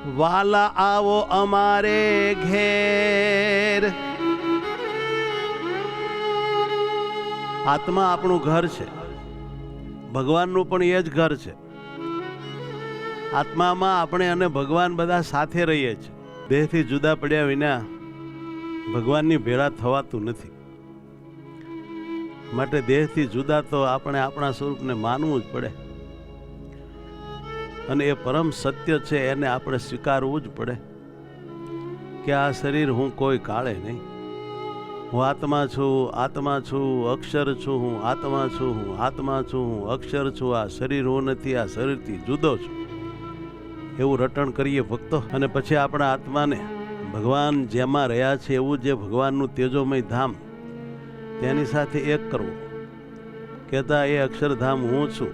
વાલા આવો અમારે ઘેર. આત્મા આપણું ઘર છે, ભગવાનનું પણ એ જ ઘર છે. આત્મામાં આપણે અને ભગવાન બધા સાથે રહીએ છીએ. દેહથી જુદા પડ્યા વિના ભગવાનની ભેળા થવાતું નથી. માટે દેહથી જુદા તો આપણે આપણા સ્વરૂપને માનવું જ પડે, અને એ પરમ સત્ય છે એને આપણે સ્વીકારવું જ પડે કે આ શરીર હું કોઈ કાળે નહીં. હું આત્મા છું, આત્મા છું, અક્ષર છું, હું આત્મા છું, હું આત્મા છું, હું અક્ષર છું. આ શરીર હું નથી, આ શરીરથી જુદો છું. એવું રટણ કરીએ ભક્તો, અને પછી આપણા આત્માને ભગવાન જેમાં રહ્યા છે એવું જે ભગવાનનું તેજોમય ધામ તેની સાથે એક કરવો, કહેતા એ અક્ષરધામ હું છું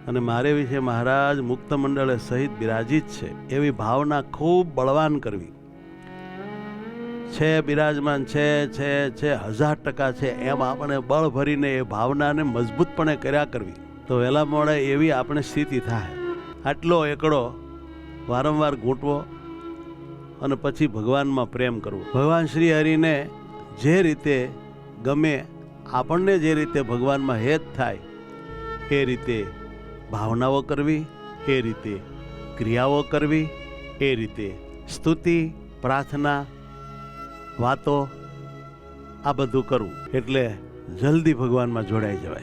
અને મારે વિશે મહારાજ મુક્ત મંડળે સહિત બિરાજિત છે એવી ભાવના ખૂબ બળવાન કરવી. છે બિરાજમાન છે 1000% છે એમ આપણે બળ ભરીને એ ભાવનાને મજબૂતપણે કર્યા કરવી, તો વહેલા મોડે એવી આપણે સ્થિતિ થાય. આટલો એકડો વારંવાર ઘૂંટવો અને પછી ભગવાનમાં પ્રેમ કરવો. ભગવાન શ્રી હરિને જે રીતે ગમે, આપણને જે રીતે ભગવાનમાં હેત થાય એ રીતે ભાવનાઓ કરવી, એ રીતે ક્રિયાઓ કરવી, એ રીતે સ્તુતિ, પ્રાર્થના, વાતો આ બધું કરવું, એટલે જલ્દી ભગવાનમાં જોડાઈ જવાય.